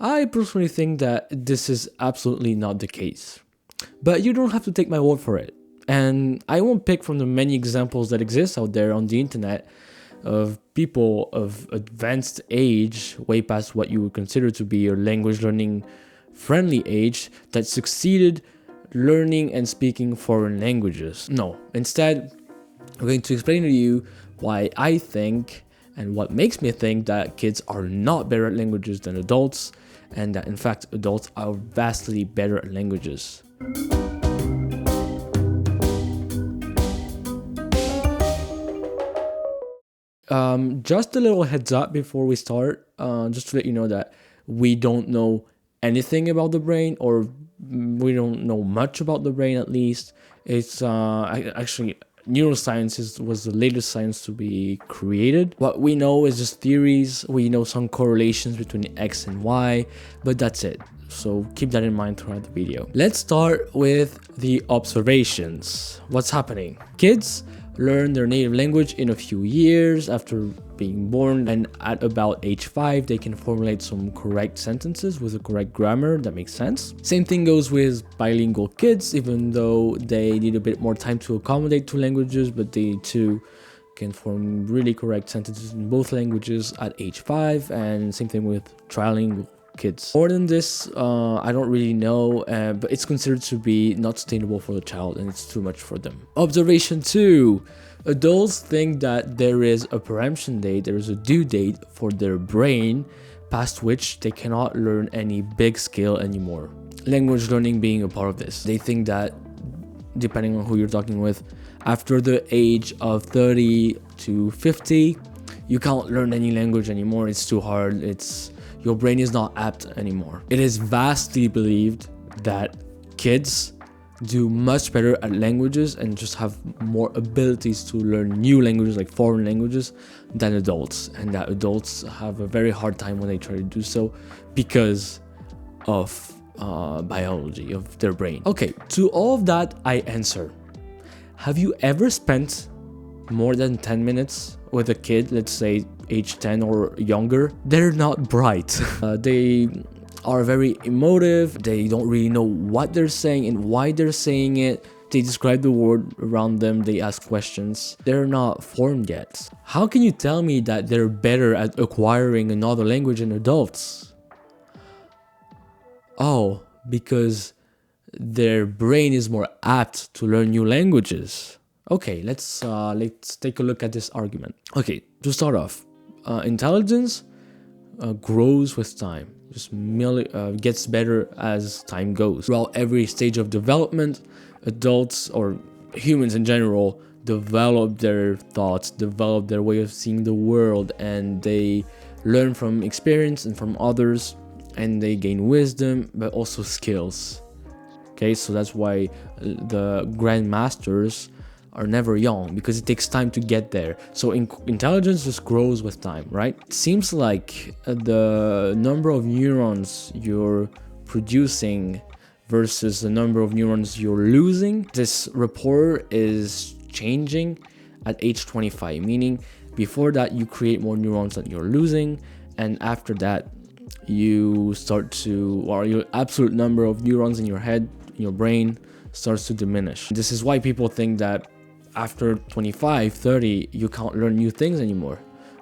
I personally think that this is absolutely not the case. But you don't have to take my word for it. And I won't pick from the many examples that exist out there on the internet of people of advanced age, way past what you would consider to be your language learning friendly age, that succeeded learning and speaking foreign languages. No, instead, I'm going to explain to you why I think and what makes me think that kids are not better at languages than adults, and that in fact adults are vastly better at languages. Just a little heads up before we start, just to let you know that we don't know anything about the brain, or we don't know much about the brain at least. It's actually neuroscience was the latest science to be created. What we know is just theories. We know some correlations between X and Y, but that's it. So keep that in mind throughout the video. Let's start with the observations. What's happening? Kids learn their native language in a few years after being born, and at about age 5 they can formulate some correct sentences with the correct grammar that makes sense. Same thing goes with bilingual kids, even though they need a bit more time to accommodate two languages, but they too can form really correct sentences in both languages at age 5, and same thing with trilingual kids. More than this, I don't really know, but it's considered to be not sustainable for the child, and it's too much for them. Observation 2. Adults think that there is a preemption date, there is a due date for their brain, past which they cannot learn any big scale anymore. Language learning being a part of this. They think that, depending on who you're talking with, after the age of 30 to 50, you can't learn any language anymore. It's too hard. Your brain is not apt anymore. It is vastly believed that kids do much better at languages and just have more abilities to learn new languages, like foreign languages, than adults, and that adults have a very hard time when they try to do so because of biology of their brain. Okay, to all of that I answer, have you ever spent more than 10 minutes with a kid, let's say age 10 or younger? They're not bright. They are very emotive. They don't really know what they're saying and why they're saying it. They describe the world around them. They ask questions. They're not formed yet. How can you tell me that they're better at acquiring another language than adults? Oh, because their brain is more apt to learn new languages. Okay, let's take a look at this argument. Okay, to start off, intelligence grows with time, just gets better as time goes. Throughout every stage of development, adults or humans in general develop their thoughts, develop their way of seeing the world, and they learn from experience and from others, and they gain wisdom, but also skills. Okay, so that's why the grandmasters are never young, because it takes time to get there. So intelligence just grows with time, right? It seems like the number of neurons you're producing versus the number of neurons you're losing, this rapport is changing at age 25, meaning before that you create more neurons than you're losing, and after that you start to, or your absolute number of neurons in your head, in your brain, starts to diminish. This is why people think that after 25, 30, you can't learn new things anymore,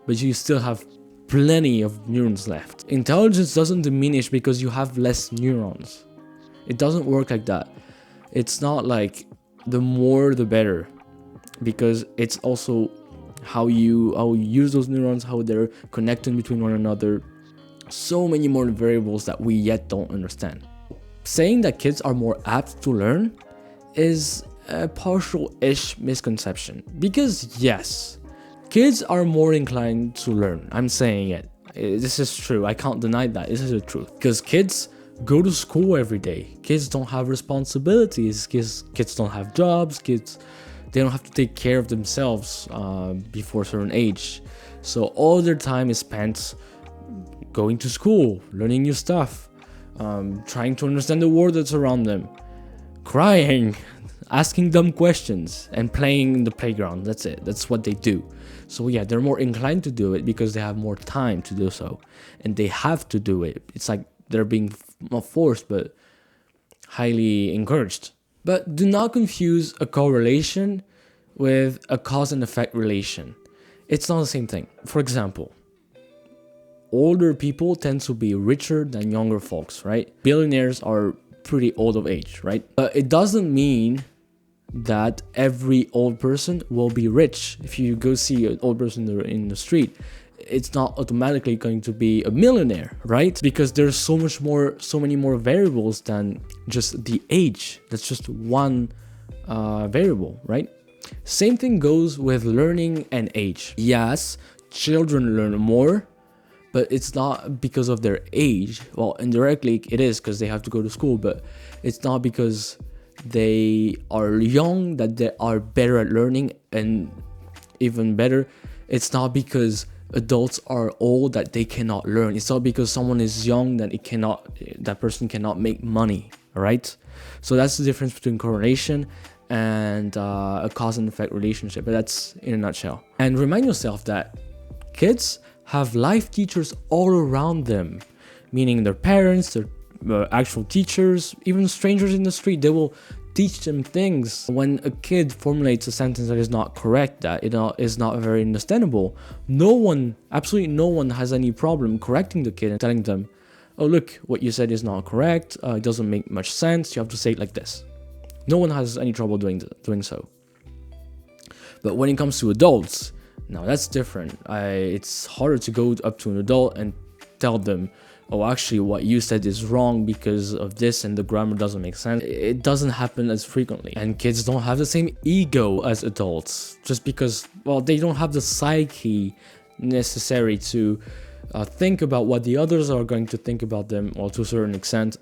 but you still have plenty of neurons left. Intelligence doesn't diminish because you have less neurons. It doesn't work like that. It's not like the more the better, because it's also how you use those neurons, how they're connected between one another. So many more variables that we yet don't understand. Saying that kids are more apt to learn is a partial-ish misconception, because yes, kids are more inclined to learn. I'm saying it. This is true. I can't deny that. This is the truth, because kids go to school every day. Kids don't have responsibilities. Kids don't have jobs. They don't have to take care of themselves before a certain age. So all their time is spent going to school, learning new stuff, trying to understand the world that's around them, crying, asking dumb questions, and playing in the playground. That's it. That's what they do. So yeah, they're more inclined to do it because they have more time to do so, and they have to do it. It's like they're being not forced, but highly encouraged. But do not confuse a correlation with a cause and effect relation. It's not the same thing. For example, older people tend to be richer than younger folks, right? Billionaires are pretty old of age, right? But it doesn't mean that every old person will be rich. If you go see an old person in the street, it's not automatically going to be a millionaire, right? Because there's so many more variables than just the age. That's just one variable, right? Same thing goes with learning and age. Yes, children learn more, but it's not because of their age. Well, indirectly it is because they have to go to school, but it's not because they are young that they are better at learning. And even better, it's not because adults are old that they cannot learn. It's not because someone is young that that person cannot make money, right? So that's the difference between correlation and a cause and effect relationship. But that's in a nutshell. And remind yourself that kids have life teachers all around them, meaning their parents, their actual teachers, even strangers in the street. They will teach them things. When a kid formulates a sentence that is not correct, that is not very understandable, absolutely no one has any problem correcting the kid and telling them, oh, look, what you said is not correct, it doesn't make much sense, you have to say it like this. No one has any trouble doing so. But when it comes to adults, now that's different. It's harder to go up to an adult and tell them, oh, actually what you said is wrong because of this and the grammar doesn't make sense. It doesn't happen as frequently. And kids don't have the same ego as adults, just because, well, they don't have the psyche necessary to think about what the others are going to think about them, or to a certain extent,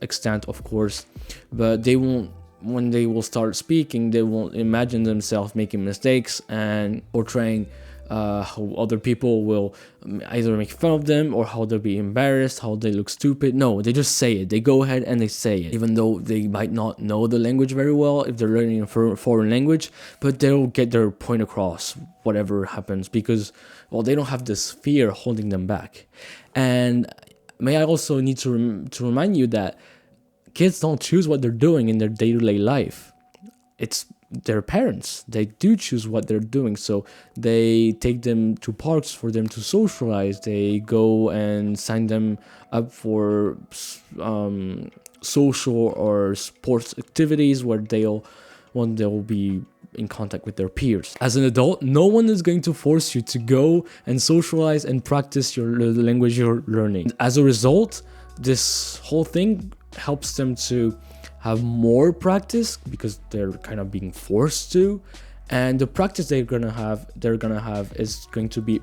of course. But they won't, when they will start speaking, they won't imagine themselves making mistakes and portraying how other people will either make fun of them or how they'll be embarrassed, how they look stupid. No, they just say it. They go ahead and they say it, even though they might not know the language very well if they're learning a foreign language, but they'll get their point across, whatever happens, because, well, they don't have this fear holding them back. And may I also need to remind you that kids don't choose what they're doing in their day-to-day life. It's their parents. They do choose what they're doing. So they take them to parks for them to socialize. They go and sign them up for social or sports activities where they'll be in contact with their peers. As an adult, no one is going to force you to go and socialize and practice the language you're learning. As a result, this whole thing helps them to have more practice because they're kind of being forced to, and the practice they're gonna have is going to be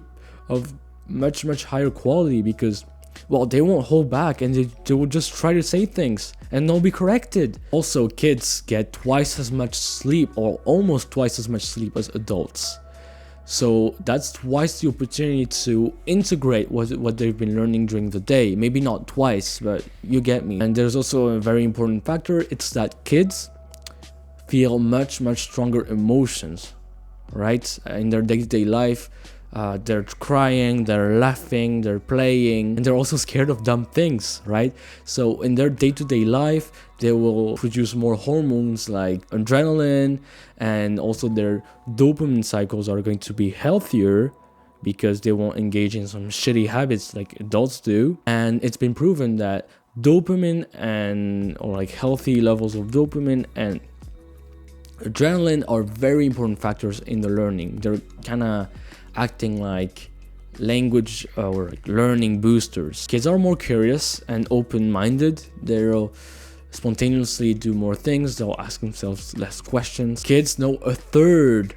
of much higher quality because, well, they won't hold back and they will just try to say things and they'll be corrected. Also, kids get twice as much sleep, or almost twice as much sleep, as adults. So that's twice the opportunity to integrate what they've been learning during the day. Maybe not twice, but you get me. And there's also a very important factor. It's that kids feel much stronger emotions, right? In their day-to-day life, they're crying, they're laughing, they're playing, and they're also scared of dumb things, right? So in their day-to-day life, they will produce more hormones like adrenaline, and also their dopamine cycles are going to be healthier because they won't engage in some shitty habits like adults do. And it's been proven that dopamine or like healthy levels of dopamine and adrenaline are very important factors in the learning. They're kind of acting like language or like learning boosters. Kids are more curious and open-minded. They'll spontaneously do more things. They'll ask themselves less questions. Kids know a third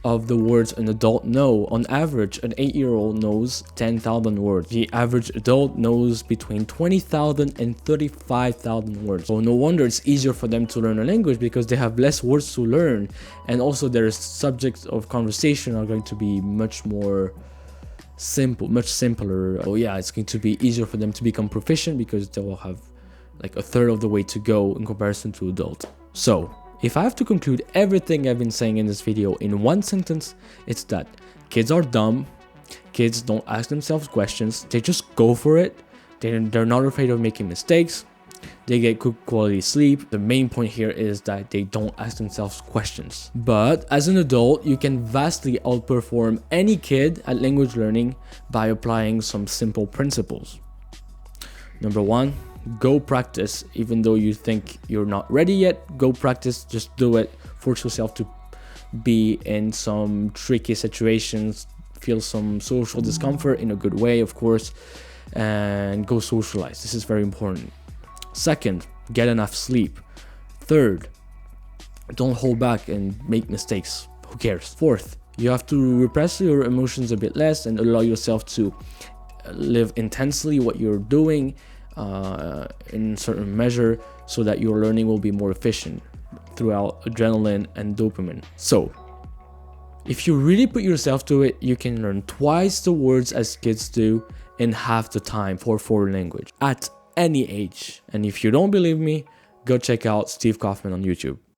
of the words an adult know. On average, an 8-year-old knows 10,000 words. The average adult knows between 20,000 and 35,000 words. So no wonder it's easier for them to learn a language, because they have less words to learn, and also their subjects of conversation are going to be much simpler. Oh yeah, it's going to be easier for them to become proficient because they will have like a third of the way to go in comparison to adult. So if I have to conclude everything I've been saying in this video in one sentence, it's that kids are dumb. Kids don't ask themselves questions. They just go for it. They're not afraid of making mistakes. They get good quality sleep. The main point here is that they don't ask themselves questions. But as an adult, you can vastly outperform any kid at language learning by applying some simple principles. Number one, go practice. Even though you think you're not ready yet, go practice. Just do it. Force yourself to be in some tricky situations, feel some social discomfort in a good way, of course, and go socialize. This is very important. Second, get enough sleep. Third, don't hold back and make mistakes. Who cares? Fourth, you have to repress your emotions a bit less and allow yourself to live intensely what you're doing in certain measure, so that your learning will be more efficient throughout adrenaline and dopamine. So, if you really put yourself to it, you can learn twice the words as kids do in half the time for foreign language at any age. And if you don't believe me, go check out Steve Kaufman on YouTube.